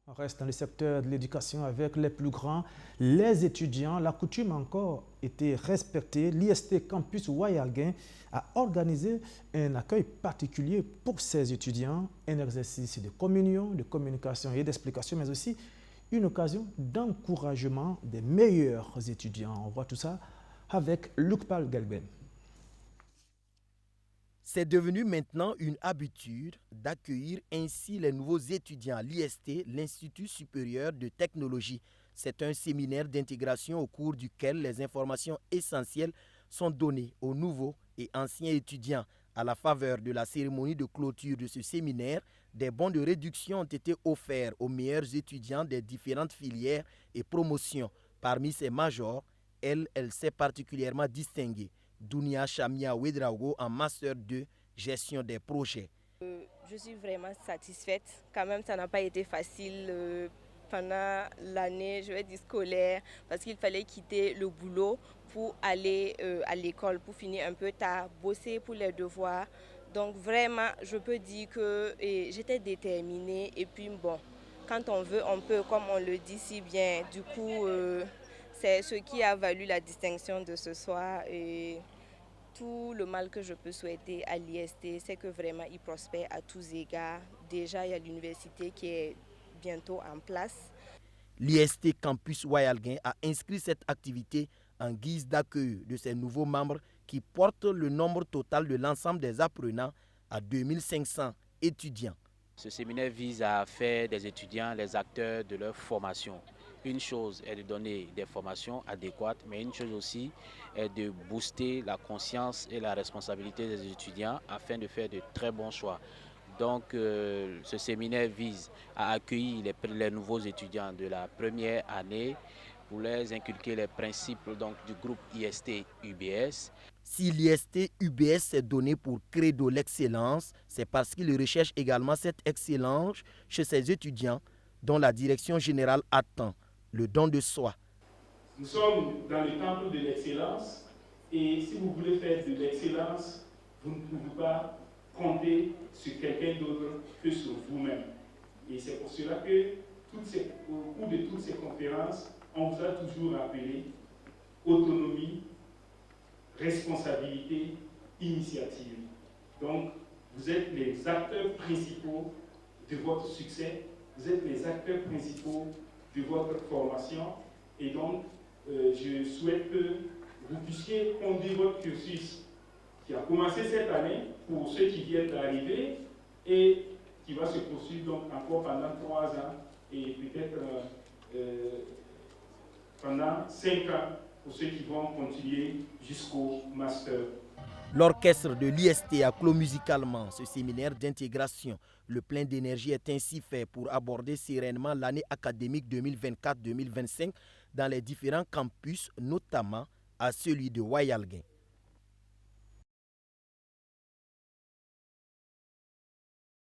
On reste dans le secteur de l'éducation avec les plus grands, les étudiants. La coutume a encore été respectée. L'IST Campus Wayalguin a organisé un accueil particulier pour ses étudiants, un exercice de communion, de communication et d'explication, mais aussi une occasion d'encouragement des meilleurs étudiants. On voit tout ça avec Luc Palgelben. C'est devenu maintenant une habitude d'accueillir ainsi les nouveaux étudiants à l'IST, l'Institut supérieur de technologie. C'est un séminaire d'intégration au cours duquel les informations essentielles sont données aux nouveaux et anciens étudiants. À la faveur de la cérémonie de clôture de ce séminaire, des bons de réduction ont été offerts aux meilleurs étudiants des différentes filières et promotions. Parmi ces majors, elle s'est particulièrement distinguée. Dounia Chamia Ouedraogo en Master 2, gestion des projets. Je suis vraiment satisfaite. Quand même, ça n'a pas été facile pendant l'année, je vais dire scolaire, parce qu'il fallait quitter le boulot pour aller à l'école, pour finir un peu tard, bosser pour les devoirs. Donc vraiment, je peux dire que j'étais déterminée. Et puis bon, quand on veut, on peut, comme on le dit si bien. Du coup, c'est ce qui a valu la distinction de ce soir. Et tout le mal que je peux souhaiter à l'IST, c'est que vraiment il prospère à tous égards. Déjà, il y a l'université qui est bientôt en place. L'IST Campus Wayalguin a inscrit cette activité en guise d'accueil de ses nouveaux membres qui portent le nombre total de l'ensemble des apprenants à 2500 étudiants. Ce séminaire vise à faire des étudiants les acteurs de leur formation. Une chose est de donner des formations adéquates, mais une chose aussi est de booster la conscience et la responsabilité des étudiants afin de faire de très bons choix. Donc ce séminaire vise à accueillir les nouveaux étudiants de la première année pour leur inculquer les principes donc, du groupe IST-UBS. Si l'IST-UBS s'est donné pour credo l'excellence, c'est parce qu'il recherche également cette excellence chez ses étudiants dont la direction générale attend le don de soi. Nous sommes dans le temple de l'excellence et si vous voulez faire de l'excellence, vous ne pouvez pas compter sur quelqu'un d'autre que sur vous-même. Et c'est pour cela que au cours de toutes ces conférences, on vous a toujours rappelé autonomie, responsabilité, initiative. Donc, vous êtes les acteurs principaux de votre succès, vous êtes les acteurs principaux de votre formation et donc je souhaite que vous puissiez conduire votre cursus qui a commencé cette année pour ceux qui viennent d'arriver et qui va se poursuivre donc encore pendant 3 ans et peut-être pendant 5 ans pour ceux qui vont continuer jusqu'au master. L'orchestre de l'IST a clos musicalement ce séminaire d'intégration. Le plein d'énergie est ainsi fait pour aborder sereinement l'année académique 2024-2025 dans les différents campus, notamment à celui de Wayalguin.